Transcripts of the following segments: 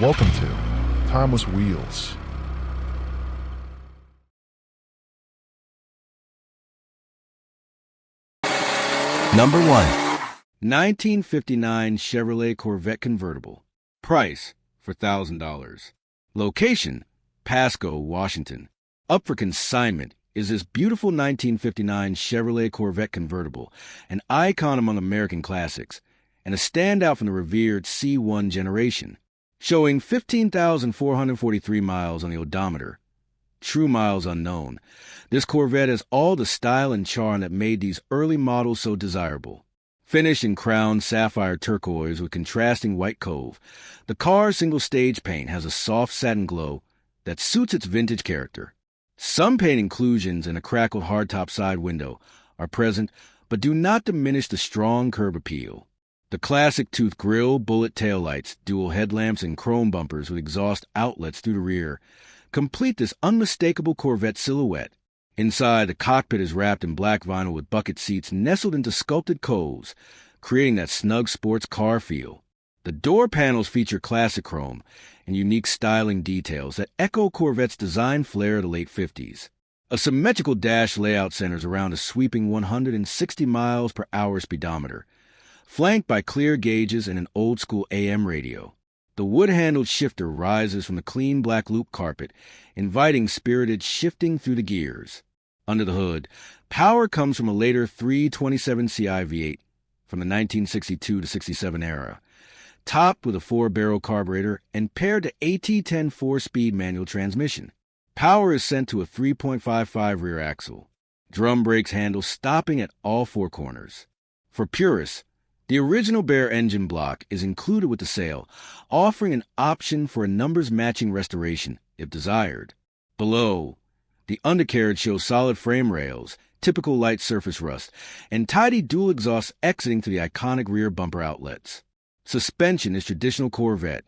Welcome to Timeless Wheels. Number 1. 1959 Chevrolet Corvette Convertible. Price, $4,000. Location, Pasco, Washington. Up for consignment is this beautiful 1959 Chevrolet Corvette Convertible, an icon among American classics, and a standout from the revered C1 generation. Showing 15,443 miles on the odometer. True miles unknown. This Corvette has all the style and charm that made these early models so desirable. Finished in crowned sapphire turquoise with contrasting white cove, the car's single-stage paint has a soft satin glow that suits its vintage character. Some paint inclusions and a crackled hardtop side window are present, but do not diminish the strong curb appeal. The classic tooth grille, bullet taillights, dual headlamps, and chrome bumpers with exhaust outlets through the rear complete this unmistakable Corvette silhouette. Inside, the cockpit is wrapped in black vinyl with bucket seats nestled into sculpted coves, creating that snug sports car feel. The door panels feature classic chrome and unique styling details that echo Corvette's design flair of the late 50s. A symmetrical dash layout centers around a sweeping 160 miles per hour speedometer, flanked by clear gauges and an old-school AM radio. The wood-handled shifter rises from the clean black loop carpet, inviting spirited shifting through the gears. Under the hood, power comes from a later 327 Ci V8 from the 1962 to 67 era, topped with a 4-barrel carburetor and paired to AT10 4-speed manual transmission. Power is sent to a 3.55 rear axle. Drum brakes handle stopping at all 4 corners. For purists, the original bare engine block is included with the sale, offering an option for a numbers-matching restoration, if desired. Below, the undercarriage shows solid frame rails, typical light surface rust, and tidy dual exhausts exiting to the iconic rear bumper outlets. Suspension is traditional Corvette.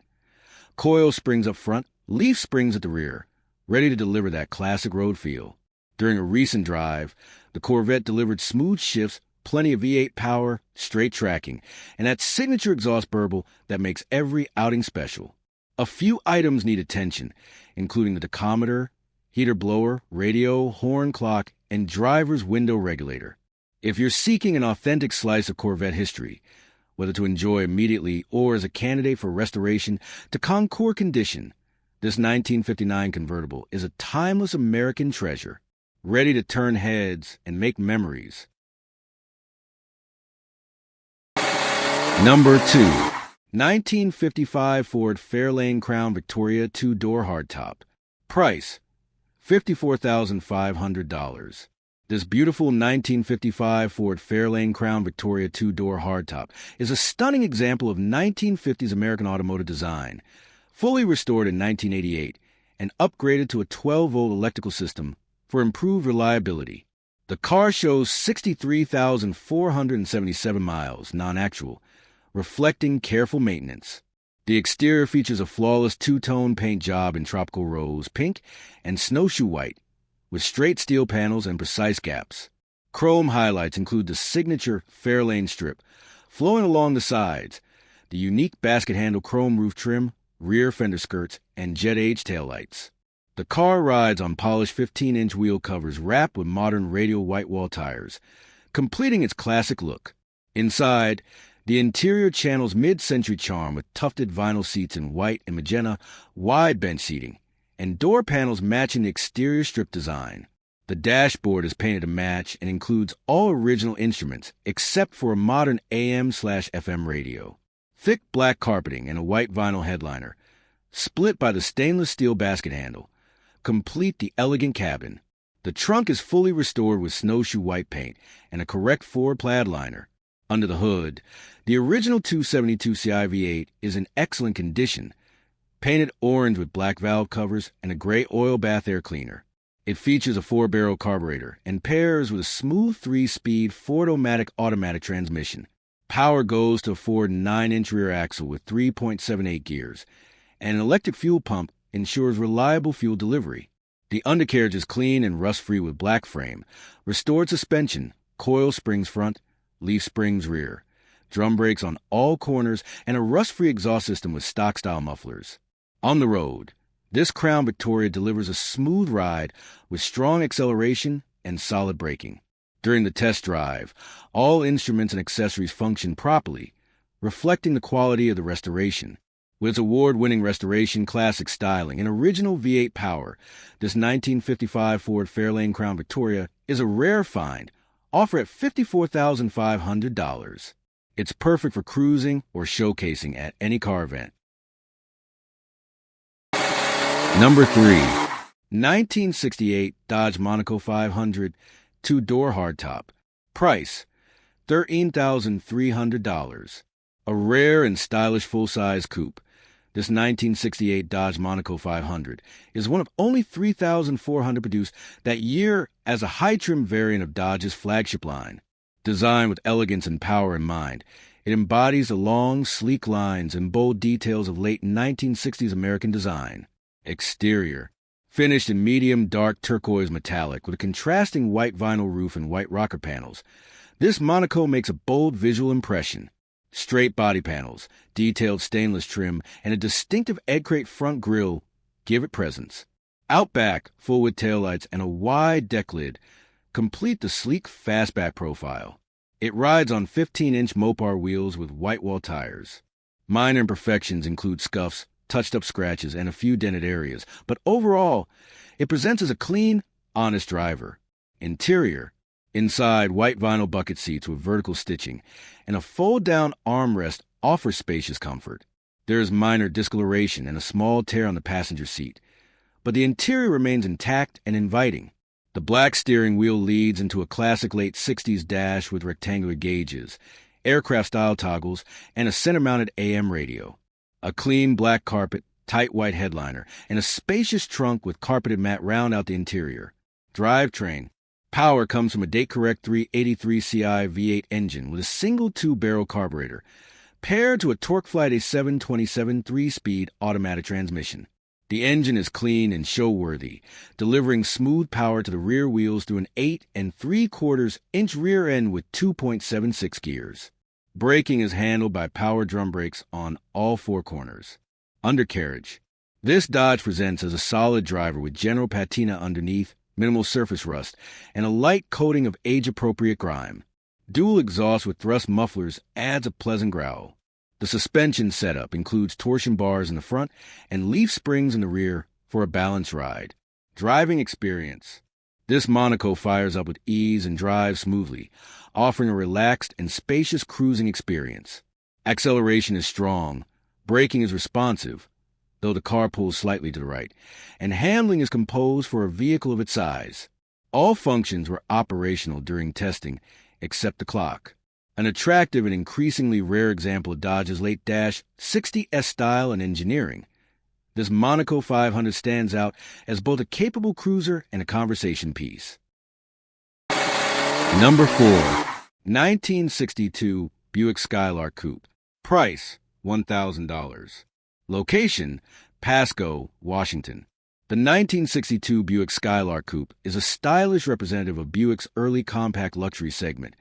Coil springs up front, leaf springs at the rear, ready to deliver that classic road feel. During a recent drive, the Corvette delivered smooth shifts, plenty of V8 power, straight tracking, and that signature exhaust burble that makes every outing special. A few items need attention, including the tachometer, heater blower, radio, horn clock, and driver's window regulator. If you're seeking an authentic slice of Corvette history, whether to enjoy immediately or as a candidate for restoration to Concours condition, this 1959 convertible is a timeless American treasure, ready to turn heads and make memories. Number 2. 1955 Ford Fairlane Crown Victoria 2-door hardtop. Price, $54,500. This beautiful 1955 Ford Fairlane Crown Victoria 2-door hardtop is a stunning example of 1950s American automotive design, fully restored in 1988 and upgraded to a 12-volt electrical system for improved reliability. The car shows 63,477 miles, non-actual, reflecting careful maintenance. The exterior features a flawless 2-tone paint job in tropical rose, pink, and snowshoe white, with straight steel panels and precise gaps. Chrome highlights include the signature Fairlane strip flowing along the sides, the unique basket handle chrome roof trim, rear fender skirts, and jet-age taillights. The car rides on polished 15-inch wheel covers wrapped with modern radial white wall tires, completing its classic look. Inside, the interior channels mid-century charm with tufted vinyl seats in white and magenta, wide bench seating, and door panels matching the exterior strip design. The dashboard is painted to match and includes all original instruments except for a modern AM/FM radio. Thick black carpeting and a white vinyl headliner, split by the stainless steel basket handle, complete the elegant cabin. The trunk is fully restored with snowshoe white paint and a correct Ford plaid liner. Under the hood, the original 272 Ci V8 is in excellent condition, painted orange with black valve covers and a gray oil bath air cleaner. It features a 4-barrel carburetor and pairs with a smooth 3-speed Ford-O-Matic automatic transmission. Power goes to a Ford 9-inch rear axle with 3.78 gears, and an electric fuel pump ensures reliable fuel delivery. The undercarriage is clean and rust-free with black frame, restored suspension, coil springs front, leaf springs rear, drum brakes on all corners, and a rust-free exhaust system with stock-style mufflers. On the road, this Crown Victoria delivers a smooth ride with strong acceleration and solid braking. During the test drive, all instruments and accessories function properly, reflecting the quality of the restoration. With its award-winning restoration, classic styling, and original V8 power, this 1955 Ford Fairlane Crown Victoria is a rare find, offered at $54,500. It's perfect for cruising or showcasing at any car event. Number 3. 1968 Dodge Monaco 500 two-door hardtop. Price, $13,300. A rare and stylish full-size coupe, this 1968 Dodge Monaco 500 is one of only 3,400 produced that year as a high-trim variant of Dodge's flagship line. Designed with elegance and power in mind, it embodies the long, sleek lines and bold details of late 1960s American design. Exterior, finished in medium dark turquoise metallic with a contrasting white vinyl roof and white rocker panels, this Monaco makes a bold visual impression. Straight body panels, detailed stainless trim, and a distinctive egg crate front grille give it presence. Outback, full-width taillights, and a wide deck lid complete the sleek fastback profile. It rides on 15-inch Mopar wheels with white wall tires. Minor imperfections include scuffs, touched-up scratches, and a few dented areas, but overall, it presents as a clean, honest driver. Interior, inside, white vinyl bucket seats with vertical stitching and a fold-down armrest offer spacious comfort. There is minor discoloration and a small tear on the passenger seat, but the interior remains intact and inviting. The black steering wheel leads into a classic late 60s dash with rectangular gauges, aircraft-style toggles, and a center-mounted AM radio. A clean black carpet, tight white headliner, and a spacious trunk with carpeted mat round out the interior. Drivetrain. Power comes from a date-correct 383 Ci V8 engine with a single two-barrel carburetor, paired to a TorqueFlite A727 3-speed automatic transmission. The engine is clean and show-worthy, delivering smooth power to the rear wheels through an 8 3/4-inch rear end with 2.76 gears. Braking is handled by power drum brakes on all four corners. Undercarriage. This Dodge presents as a solid driver with general patina underneath, minimal surface rust, and a light coating of age-appropriate grime. Dual exhaust with thrust mufflers adds a pleasant growl. The suspension setup includes torsion bars in the front and leaf springs in the rear for a balanced ride. Driving experience. This Monaco fires up with ease and drives smoothly, offering a relaxed and spacious cruising experience. Acceleration is strong, braking is responsive, though the car pulls slightly to the right, and handling is composed for a vehicle of its size. All functions were operational during testing, except the clock. An attractive and increasingly rare example of Dodge's late dash 60S style and engineering. This Monaco 500 stands out as both a capable cruiser and a conversation piece. Number 4. 1962 Buick Skylark Coupe. Price, $1,000. Location, Pasco, Washington. The 1962 Buick Skylark Coupe is a stylish representative of Buick's early compact luxury segment,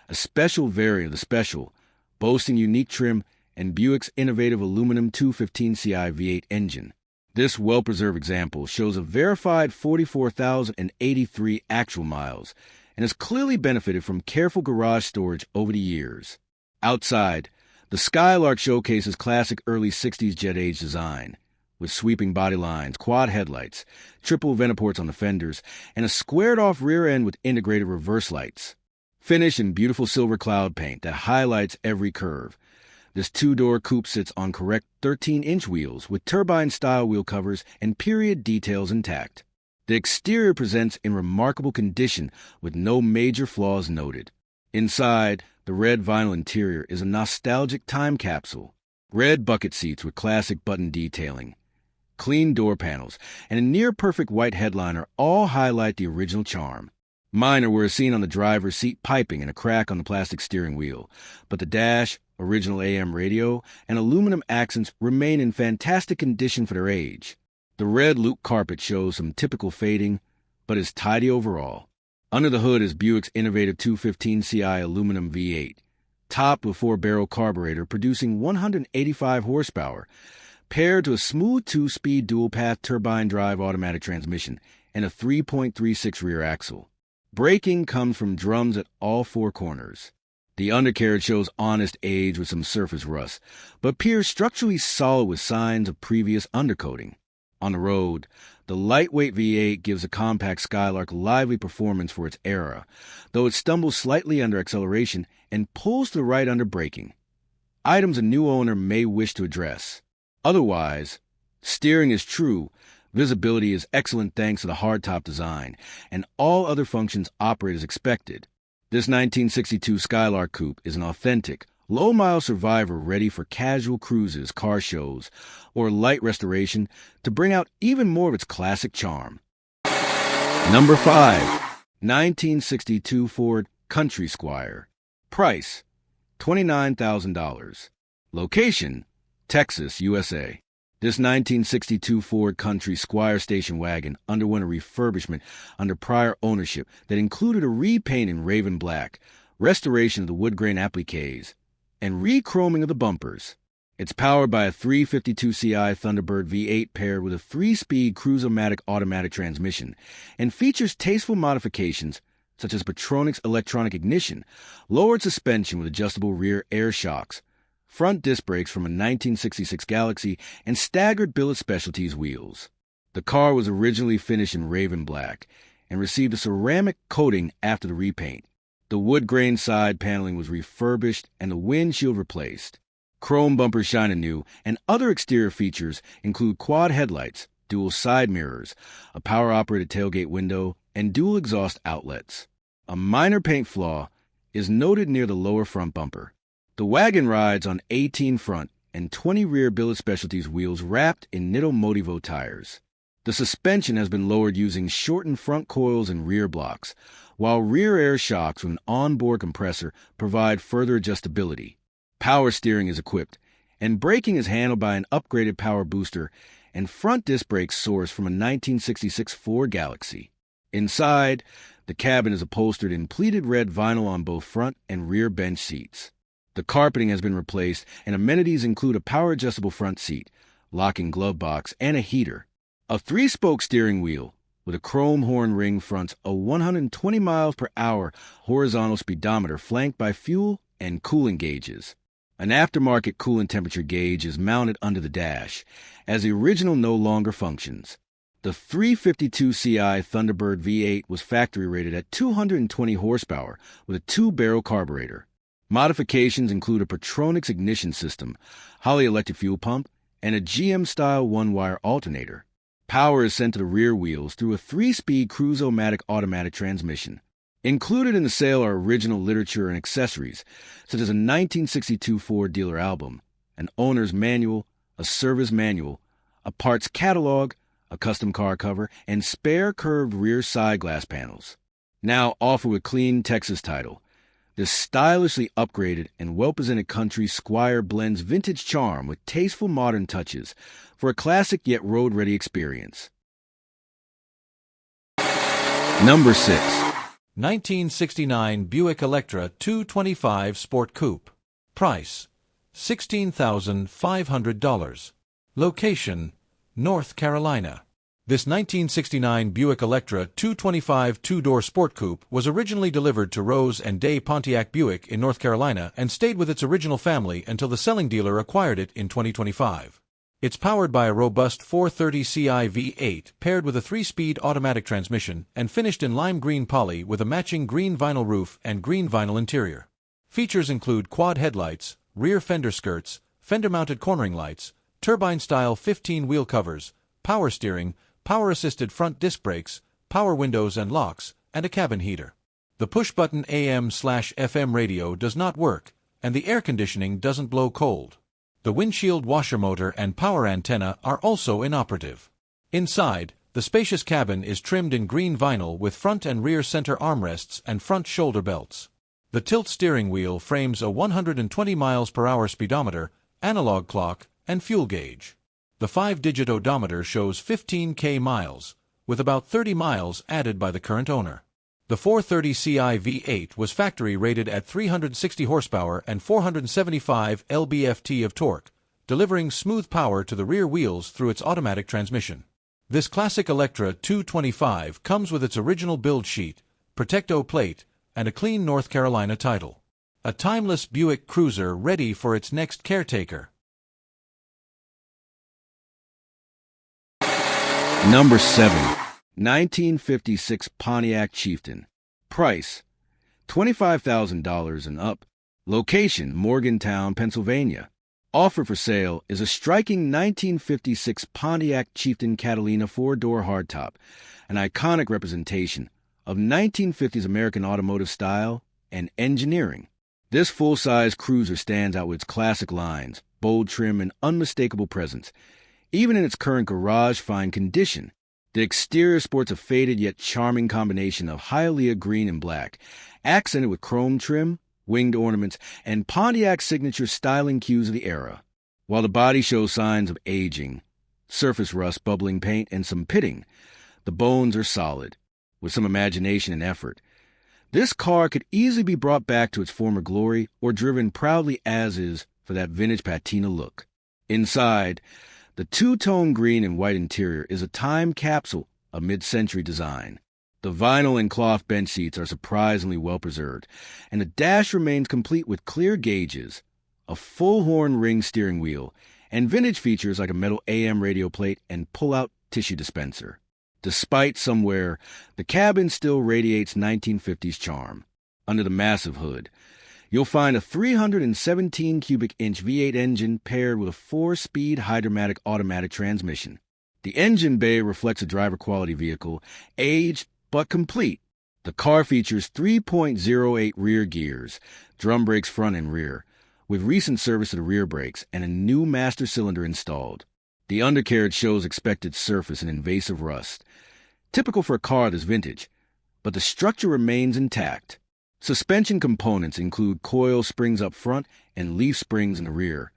a special variant of the Special, boasting unique trim and Buick's innovative aluminum 215 Ci V8 engine. This well-preserved example shows a verified 44,083 actual miles and has clearly benefited from careful garage storage over the years. Outside, the Skylark showcases classic early 60s jet age design, with sweeping body lines, quad headlights, triple Veniports on the fenders, and a squared-off rear end with integrated reverse lights. Finished in beautiful silver cloud paint that highlights every curve, this two-door coupe sits on correct 13-inch wheels with turbine-style wheel covers and period details intact. The exterior presents in remarkable condition with no major flaws noted. Inside, the red vinyl interior is a nostalgic time capsule. Red bucket seats with classic button detailing, clean door panels, and a near-perfect white headliner all highlight the original charm. Minor were seen on the driver's seat piping and a crack on the plastic steering wheel, but the dash, original AM radio, and aluminum accents remain in fantastic condition for their age. The red loop carpet shows some typical fading, but is tidy overall. Under the hood is Buick's innovative 215 Ci aluminum V8, topped with 4-barrel carburetor producing 185 horsepower, paired to a smooth 2-speed dual-path turbine drive automatic transmission and a 3.36 rear axle. Braking comes from drums at all 4 corners. The undercarriage shows honest age with some surface rust, but appears structurally solid with signs of previous undercoating. On the road, the lightweight V8 gives a compact Skylark lively performance for its era, though it stumbles slightly under acceleration and pulls to the right under braking. Items a new owner may wish to address. Otherwise, steering is true, visibility is excellent thanks to the hardtop design, and all other functions operate as expected. This 1962 Skylark Coupe is an authentic, low-mile survivor ready for casual cruises, car shows, or light restoration to bring out even more of its classic charm. Number 5. 1962 Ford Country Squire. Price, $29,000. Location, Texas, USA. This 1962 Ford Country Squire station wagon underwent a refurbishment under prior ownership that included a repaint in raven black, restoration of the wood grain appliques, and re-chroming of the bumpers. It's powered by a 352 Ci Thunderbird V8 paired with a 3-speed Cruise-O-Matic automatic transmission, and features tasteful modifications such as Petronix electronic ignition, lowered suspension with adjustable rear air shocks, front disc brakes from a 1966 Galaxy, and staggered billet specialties wheels. The car was originally finished in raven black and received a ceramic coating after the repaint. The wood grain side paneling was refurbished and the windshield replaced. Chrome bumpers shine anew, and other exterior features include quad headlights, dual side mirrors, a power-operated tailgate window, and dual exhaust outlets. A minor paint flaw is noted near the lower front bumper. The wagon rides on 18 front and 20 rear billet specialties wheels wrapped in Nitto Motivo tires. The suspension has been lowered using shortened front coils and rear blocks, while rear air shocks with an onboard compressor provide further adjustability. Power steering is equipped, and braking is handled by an upgraded power booster and front disc brakes sourced from a 1966 Ford Galaxy. Inside, the cabin is upholstered in pleated red vinyl on both front and rear bench seats. The carpeting has been replaced, and amenities include a power-adjustable front seat, locking glove box, and a heater. A 3-spoke steering wheel with a chrome horn ring fronts a 120 miles per hour horizontal speedometer flanked by fuel and coolant gauges. An aftermarket coolant temperature gauge is mounted under the dash, as the original no longer functions. The 352 Ci Thunderbird V8 was factory rated at 220 horsepower with a 2-barrel carburetor. Modifications include a Petronix ignition system, Holley electric fuel pump, and a GM-style 1-wire alternator. Power is sent to the rear wheels through a 3-speed Cruise-O-Matic automatic transmission. Included in the sale are original literature and accessories, such as a 1962 Ford dealer album, an owner's manual, a service manual, a parts catalog, a custom car cover, and spare curved rear side glass panels. Now offered with clean Texas title, this stylishly upgraded and well-presented country Squire blends vintage charm with tasteful modern touches for a classic yet road-ready experience. Number 6. 1969 Buick Electra 225 Sport Coupe. Price, $16,500. Location, North Carolina. This 1969 Buick Electra 225 two-door Sport Coupe was originally delivered to Rose and Day Pontiac Buick in North Carolina and stayed with its original family until the selling dealer acquired it in 2025. It's powered by a robust 430 Ci V8 paired with a 3-speed automatic transmission and finished in lime green poly with a matching green vinyl roof and green vinyl interior. Features include quad headlights, rear fender skirts, fender-mounted cornering lights, turbine-style 15-wheel covers, power steering, power-assisted front disc brakes, power windows and locks, and a cabin heater. The push-button AM/FM radio does not work, and the air conditioning doesn't blow cold. The windshield washer motor and power antenna are also inoperative. Inside, the spacious cabin is trimmed in green vinyl with front and rear center armrests and front shoulder belts. The tilt steering wheel frames a 120 miles per hour speedometer, analog clock, and fuel gauge. The 5-digit odometer shows 15,000 miles, with about 30 miles added by the current owner. The 430 Ci V8 was factory rated at 360 horsepower and 475 lb-ft of torque, delivering smooth power to the rear wheels through its automatic transmission. This classic Electra 225 comes with its original build sheet, Protecto plate, and a clean North Carolina title. A timeless Buick cruiser ready for its next caretaker. Number 7. 1956 Pontiac Chieftain. Price, $25,000 and up. Location, Morgantown, Pennsylvania. Offer for sale is a striking 1956 Pontiac Chieftain Catalina 4-door hardtop, an iconic representation of 1950s American automotive style and engineering. This full-size cruiser stands out with its classic lines, bold trim, and unmistakable presence. Even in its current garage-fine condition, the exterior sports a faded yet charming combination of Hialeah green and black, accented with chrome trim, winged ornaments, and Pontiac's signature styling cues of the era. While the body shows signs of aging, surface rust, bubbling paint, and some pitting, the bones are solid, with some imagination and effort. This car could easily be brought back to its former glory or driven proudly as is for that vintage patina look. Inside, the two-tone green and white interior is a time capsule of mid-century design. The vinyl and cloth bench seats are surprisingly well-preserved, and the dash remains complete with clear gauges, a full-horn ring steering wheel, and vintage features like a metal AM radio plate and pull-out tissue dispenser. Despite some wear, the cabin still radiates 1950s charm. Under the massive hood, you'll find a 317 cubic inch V8 engine paired with a 4-speed Hydra-Matic automatic transmission. The engine bay reflects a driver-quality vehicle, aged but complete. The car features 3.08 rear gears, drum brakes front and rear, with recent service of the rear brakes and a new master cylinder installed. The undercarriage shows expected surface and invasive rust, typical for a car this vintage, but the structure remains intact. Suspension components include coil springs up front and leaf springs in the rear,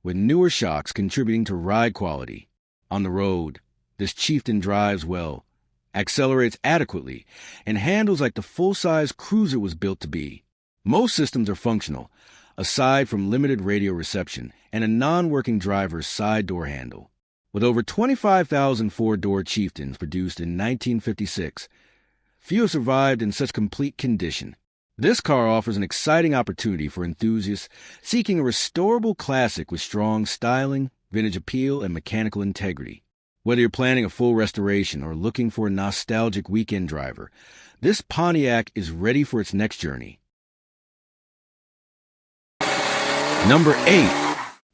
with newer shocks contributing to ride quality. On the road, this Chieftain drives well, accelerates adequately, and handles like the full-size cruiser was built to be. Most systems are functional, aside from limited radio reception and a non-working driver's side door handle. With over 25,000 four-door Chieftains produced in 1956, few have survived in such complete condition. This car offers an exciting opportunity for enthusiasts seeking a restorable classic with strong styling, vintage appeal, and mechanical integrity. Whether you're planning a full restoration or looking for a nostalgic weekend driver, this Pontiac is ready for its next journey. Number 8.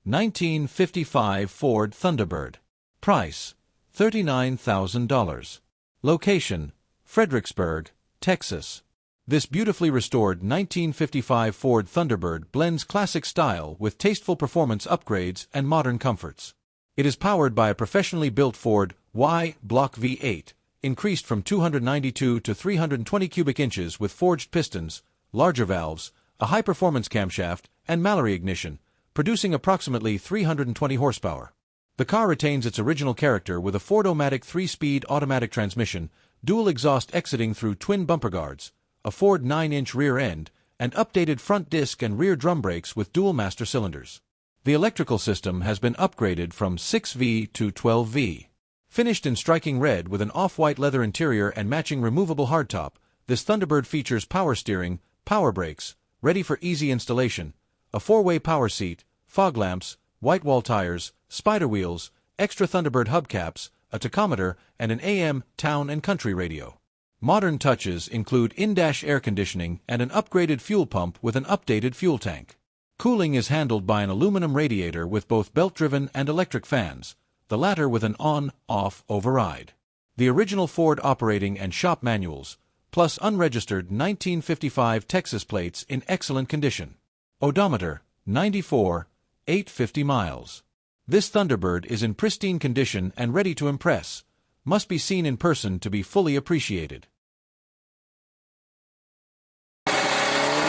1955 Ford Thunderbird. Price, $39,000. Location, Fredericksburg, Texas. This beautifully restored 1955 Ford Thunderbird blends classic style with tasteful performance upgrades and modern comforts. It is powered by a professionally built Ford Y Block V8, increased from 292 to 320 cubic inches with forged pistons, larger valves, a high-performance camshaft, and Mallory ignition, producing approximately 320 horsepower. The car retains its original character with a Ford-O-Matic 3-speed automatic transmission, dual exhaust exiting through twin bumper guards, a Ford 9-inch rear end, and updated front disc and rear drum brakes with dual master cylinders. The electrical system has been upgraded from 6V to 12V. Finished in striking red with an off-white leather interior and matching removable hardtop, this Thunderbird features power steering, power brakes, ready for easy installation, a 4-way power seat, fog lamps, white wall tires, spider wheels, extra Thunderbird hubcaps, a tachometer, and an AM, town and country radio. Modern touches include in-dash air conditioning and an upgraded fuel pump with an updated fuel tank. Cooling is handled by an aluminum radiator with both belt-driven and electric fans, the latter with an on-off override. The original Ford operating and shop manuals, plus unregistered 1955 Texas plates in excellent condition. Odometer, 94, 850 miles. This Thunderbird is in pristine condition and ready to impress. Must be seen in person to be fully appreciated.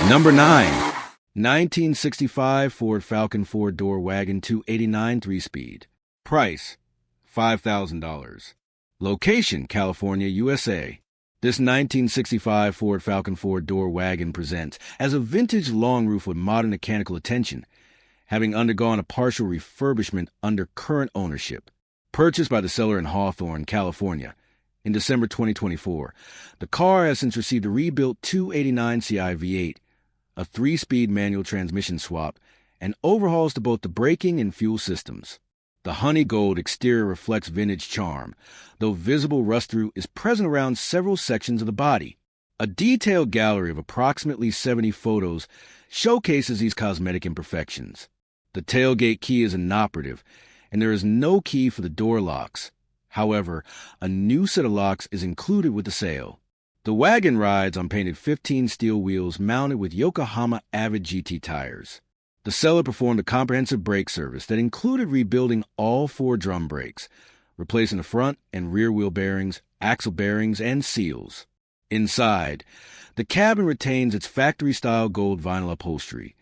Number 9. 1965 Ford Falcon 4-door wagon 289 3-speed. Price, $5,000. Location, California, USA. This 1965 Ford Falcon 4-door wagon presents as a vintage long roof with modern mechanical attention having undergone a partial refurbishment under current ownership. Purchased by the seller in Hawthorne, California, in December 2024, the car has since received a rebuilt 289 Ci V8, a 3-speed manual transmission swap, and overhauls to both the braking and fuel systems. The honey gold exterior reflects vintage charm, though visible rust-through is present around several sections of the body. A detailed gallery of approximately 70 photos showcases these cosmetic imperfections. The tailgate key is inoperative, and there is no key for the door locks. However, a new set of locks is included with the sale. The wagon rides on painted 15 steel wheels mounted with Yokohama Avid GT tires. The seller performed a comprehensive brake service that included rebuilding all 4 drum brakes, replacing the front and rear wheel bearings, axle bearings, and seals. Inside, the cabin retains its factory-style gold vinyl upholstery,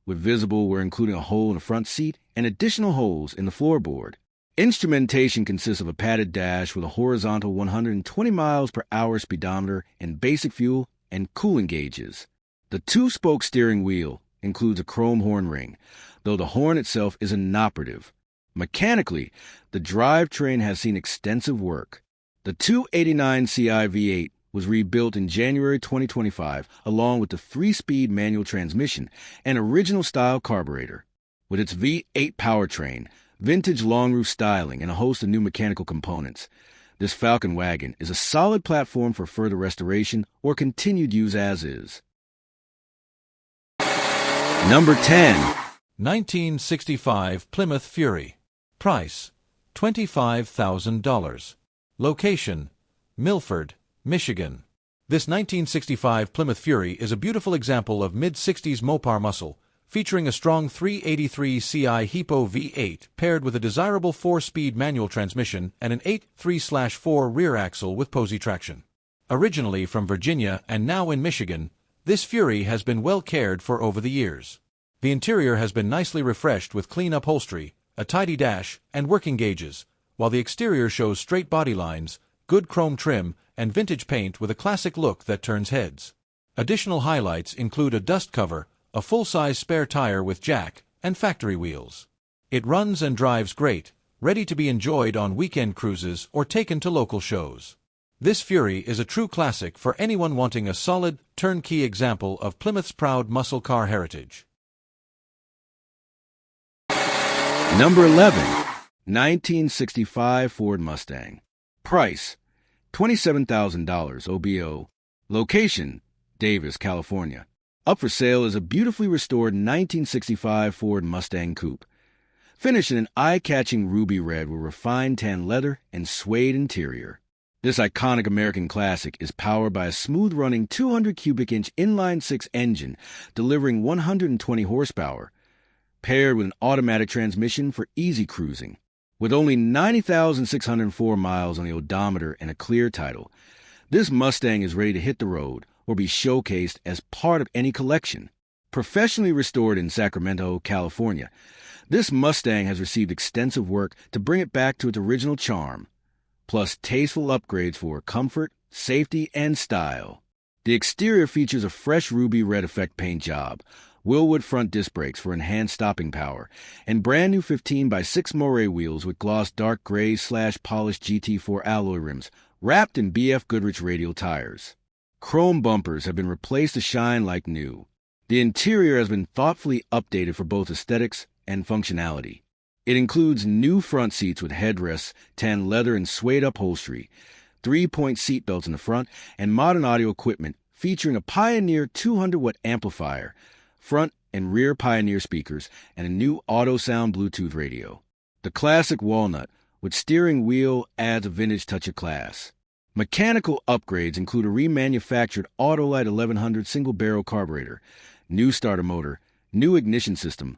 with visible where including a hole in the front seat and additional holes in the floorboard. Instrumentation consists of a padded dash with a horizontal 120 miles per hour speedometer and basic fuel and cooling gauges. The 2-spoke steering wheel includes a chrome horn ring, though the horn itself is inoperative. Mechanically, the drivetrain has seen extensive work. The 289 Ci V8 was rebuilt in January 2025 along with the 3-speed manual transmission and original-style carburetor. With its V8 powertrain, vintage long roof styling, and a host of new mechanical components, this Falcon wagon is a solid platform for further restoration or continued use as is. Number 10. 1965 Plymouth Fury. Price, $25,000. Location, Milford, Michigan. This 1965 Plymouth Fury is a beautiful example of mid-60s Mopar muscle, featuring a strong 383 Ci Hippo V8 paired with a desirable 4-speed manual transmission and an 8.3/4 rear axle with Posey traction. Originally from Virginia and now in Michigan, this Fury has been well cared for over the years. The interior has been nicely refreshed with clean upholstery, a tidy dash, and working gauges, while the exterior shows straight body lines, good chrome trim, and vintage paint with a classic look that turns heads. Additional highlights include a dust cover, a full-size spare tire with jack, and factory wheels. It runs and drives great, ready to be enjoyed on weekend cruises or taken to local shows. This Fury is a true classic for anyone wanting a solid, turnkey example of Plymouth's proud muscle car heritage. Number 11. 1965 Ford Mustang. Price, $27,000 OBO. Location, Davis, California. Up for sale is a beautifully restored 1965 Ford Mustang Coupe. Finished in an eye-catching ruby red with refined tan leather and suede interior. This iconic American classic is powered by a smooth-running 200 cubic inch inline-6 engine delivering 120 horsepower, paired with an automatic transmission for easy cruising. With only 90,604 miles on the odometer and a clear title, this Mustang is ready to hit the road or be showcased as part of any collection. Professionally restored in Sacramento, California, this Mustang has received extensive work to bring it back to its original charm, plus tasteful upgrades for comfort, safety, and style. The exterior features a fresh ruby red effect paint job, Willwood front disc brakes for enhanced stopping power, and brand new 15x6 moire wheels with gloss dark gray/polished GT4 alloy rims wrapped in BF Goodrich radial tires. Chrome bumpers have been replaced to shine like new. The interior has been thoughtfully updated for both aesthetics and functionality. It includes new front seats with headrests, tan leather and suede upholstery, 3-point seat belts in the front, and modern audio equipment featuring a Pioneer 200-watt amplifier, front and rear Pioneer speakers, and a new auto-sound Bluetooth radio. The classic walnut with steering wheel adds a vintage touch of class. Mechanical upgrades include a remanufactured Autolite 1100 single-barrel carburetor, new starter motor, new ignition system,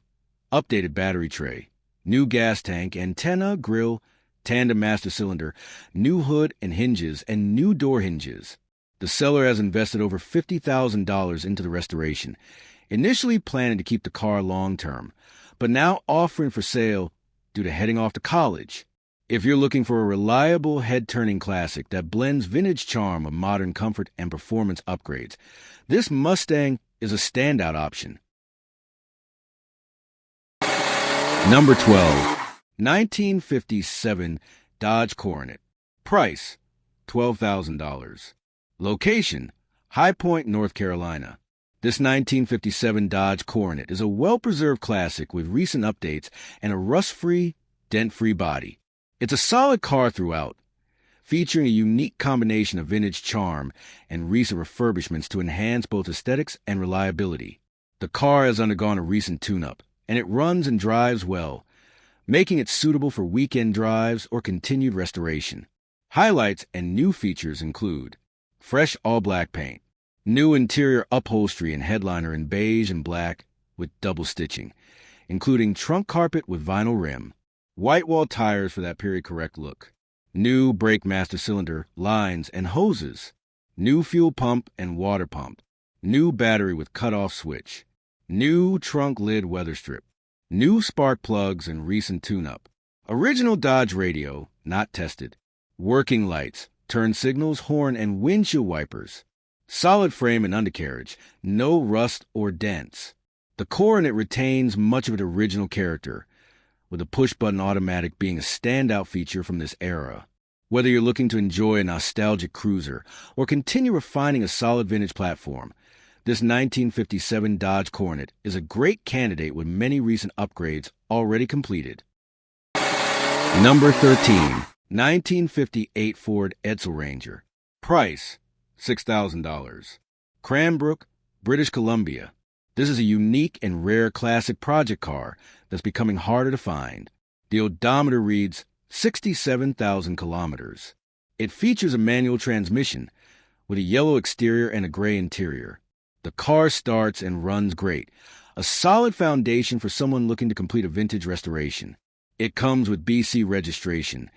updated battery tray, new gas tank, antenna, grille, tandem master cylinder, new hood and hinges, and new door hinges. The seller has invested over $50,000 into the restoration, initially planning to keep the car long-term, but now offering for sale due to heading off to college. If you're looking for a reliable head-turning classic that blends vintage charm with modern comfort and performance upgrades, this Mustang is a standout option. Number 12. 1957 Dodge Coronet. Price, $12,000. Location, High Point, North Carolina. This 1957 Dodge Coronet is a well-preserved classic with recent updates and a rust-free, dent-free body. It's a solid car throughout, featuring a unique combination of vintage charm and recent refurbishments to enhance both aesthetics and reliability. The car has undergone a recent tune-up, and it runs and drives well, making it suitable for weekend drives or continued restoration. Highlights and new features include fresh all-black paint, new interior upholstery and headliner in beige and black with double stitching, including trunk carpet with vinyl rim, white wall tires for that period-correct look, new brake master cylinder, lines, and hoses, new fuel pump and water pump, new battery with cutoff switch, new trunk lid weather strip, new spark plugs and recent tune-up, original Dodge radio, not tested, working lights, turn signals, horn, and windshield wipers, solid frame and undercarriage, no rust or dents. The Coronet retains much of its original character, with a push-button automatic being a standout feature from this era. Whether you're looking to enjoy a nostalgic cruiser or continue refining a solid vintage platform, this 1957 Dodge Coronet is a great candidate with many recent upgrades already completed. Number 13. 1958 Ford Edsel Ranger. Price, $6,000. Cranbrook, British Columbia. This is a unique and rare classic project car that's becoming harder to find. The odometer reads 67,000 kilometers. It features a manual transmission with a yellow exterior and a gray interior. The car starts and runs great, a solid foundation for someone looking to complete a vintage restoration. It comes with BC registration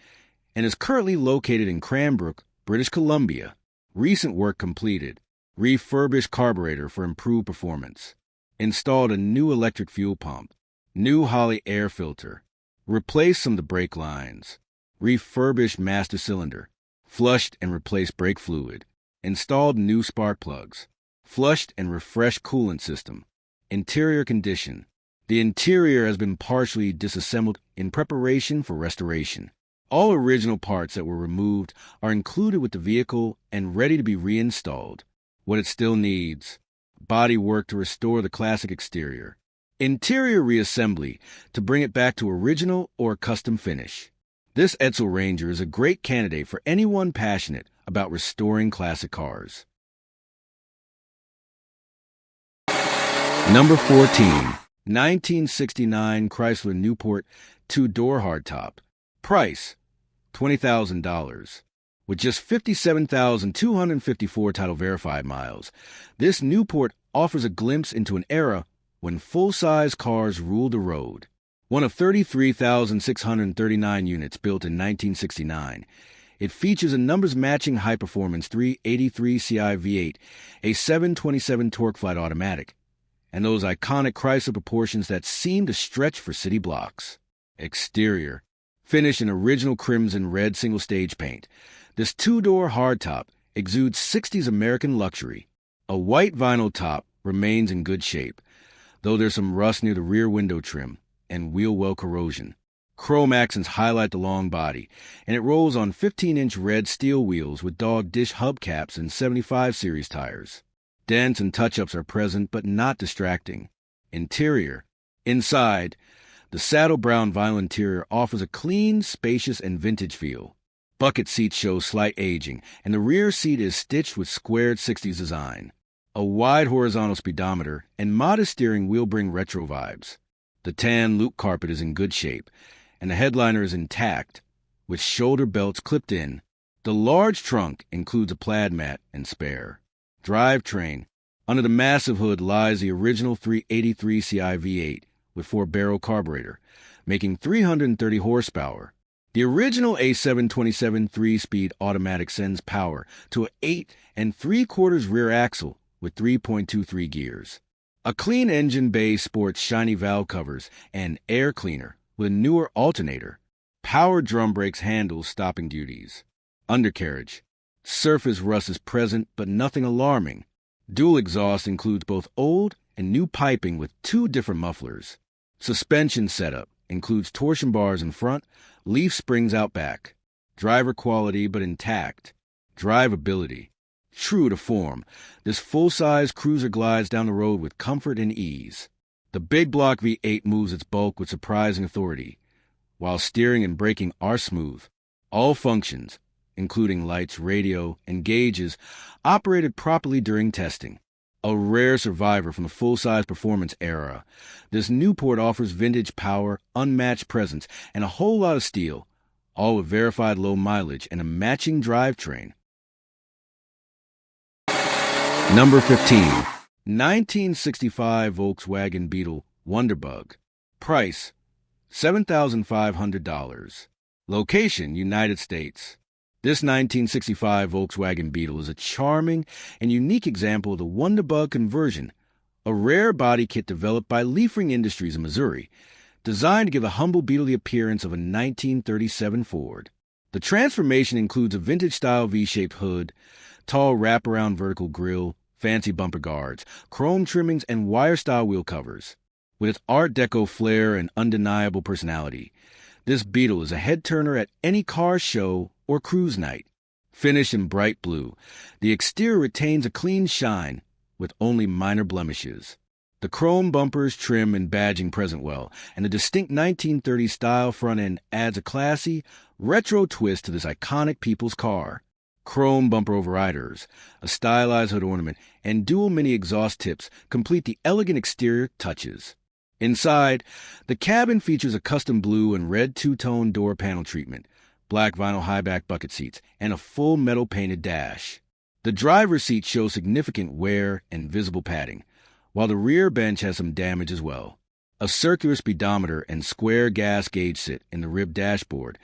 and is currently located in Cranbrook, British Columbia. Recent work completed. Refurbished carburetor for improved performance. Installed a new electric fuel pump. New Holley air filter. Replaced some of the brake lines. Refurbished master cylinder. Flushed and replaced brake fluid. Installed new spark plugs. Flushed and refreshed coolant system. Interior condition. The interior has been partially disassembled in preparation for restoration. All original parts that were removed are included with the vehicle and ready to be reinstalled. What it still needs: body work to restore the classic exterior. Interior reassembly to bring it back to original or custom finish. This Edsel Ranger is a great candidate for anyone passionate about restoring classic cars. Number 14. 1969 Chrysler Newport two-door hardtop. Price, $20,000. With just 57,254 title verified miles, this Newport offers a glimpse into an era when full-size cars ruled the road. One of 33,639 units built in 1969, it features a numbers-matching high-performance 383 Ci V8, a 727 torque flight automatic, and those iconic Chrysler proportions that seem to stretch for city blocks. Exterior. Finished in original crimson red single-stage paint, this two-door hardtop exudes 60s American luxury. A white vinyl top remains in good shape, though there's some rust near the rear window trim and wheel well corrosion. Chrome accents highlight the long body, and it rolls on 15-inch red steel wheels with dog dish hubcaps and 75 series tires. Dents and touch-ups are present but not distracting. Interior. Inside, the saddle brown vinyl interior offers a clean, spacious, and vintage feel. Bucket seats show slight aging, and the rear seat is stitched with squared 60s design. A wide horizontal speedometer and modest steering wheel bring retro vibes. The tan loop carpet is in good shape, and the headliner is intact, with shoulder belts clipped in. The large trunk includes a plaid mat and spare. Drivetrain. Under the massive hood lies the original 383 Ci V8 with 4-barrel carburetor, making 330 horsepower. The original A727 3-speed automatic sends power to an 8 3/4 rear axle with 3.23 gears. A clean engine bay sports shiny valve covers and air cleaner with a newer alternator. Power drum brakes handle stopping duties. Undercarriage. Surface rust is present, but nothing alarming. Dual exhaust includes both old and new piping with 2 different mufflers. Suspension setup. includes torsion bars in front, leaf springs out back. Driver quality but intact. Drivability. True to form, this full-size cruiser glides down the road with comfort and ease. The big block V8 moves its bulk with surprising authority, while steering and braking are smooth. All functions, including lights, radio, and gauges, operated properly during testing. A rare survivor from the full-size performance era, this Newport offers vintage power, unmatched presence, and a whole lot of steel, all with verified low mileage and a matching drivetrain. Number 15. 1965 Volkswagen Beetle Wonderbug. Price, $7,500. Location, United States. This 1965 Volkswagen Beetle is a charming and unique example of the Wonderbug conversion, a rare body kit developed by Leafring Industries in Missouri, designed to give the humble Beetle the appearance of a 1937 Ford. The transformation includes a vintage-style V-shaped hood, tall wraparound vertical grille, fancy bumper guards, chrome trimmings, and wire-style wheel covers. With its Art Deco flair and undeniable personality, this Beetle is a head-turner at any car show or cruise night. Finished in bright blue, the exterior retains a clean shine with only minor blemishes. The chrome bumpers, trim, and badging present well, and the distinct 1930s style front end adds a classy, retro twist to this iconic people's car. Chrome bumper overriders, a stylized hood ornament, and dual mini exhaust tips complete the elegant exterior touches. Inside, the cabin features a custom blue and red two-tone door panel treatment, black vinyl high-back bucket seats, and a full metal painted dash. The driver's seat shows significant wear and visible padding, while the rear bench has some damage as well. A circular speedometer and square gas gauge sit in the ribbed dashboard,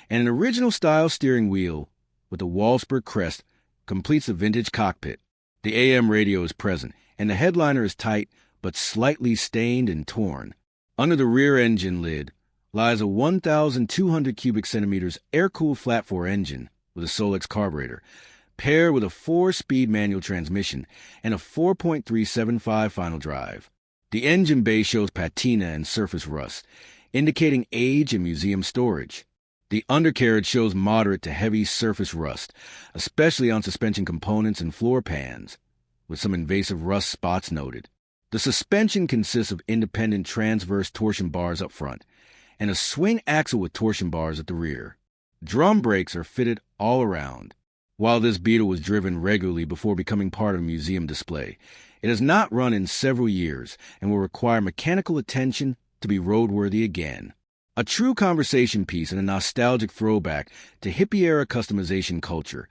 and an original-style steering wheel with a Wolfsburg crest completes the vintage cockpit. The AM radio is present, and the headliner is tight but slightly stained and torn. Under the rear engine lid lies a 1,200 cubic centimeters air-cooled flat-4 engine with a Solex carburetor, paired with a 4-speed manual transmission and a 4.375 final drive. The engine bay shows patina and surface rust, indicating age and museum storage. The undercarriage shows moderate to heavy surface rust, especially on suspension components and floor pans, with some invasive rust spots noted. The suspension consists of independent transverse torsion bars up front and a swing axle with torsion bars at the rear. Drum brakes are fitted all around. While this Beetle was driven regularly before becoming part of a museum display, it has not run in several years and will require mechanical attention to be roadworthy again. A true conversation piece and a nostalgic throwback to hippie-era customization culture,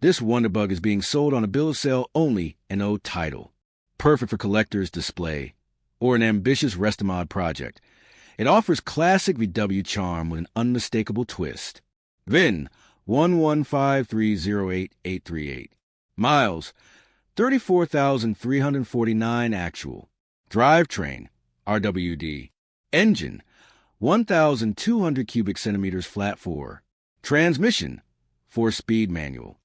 this Wonderbug is being sold on a bill of sale only and no title. Perfect for collector's display or an ambitious restomod project. It offers classic VW charm with an unmistakable twist. VIN 115308838. Miles 34,349 actual. Drivetrain RWD. Engine 1,200 cubic centimeters flat 4. Transmission 4-speed manual.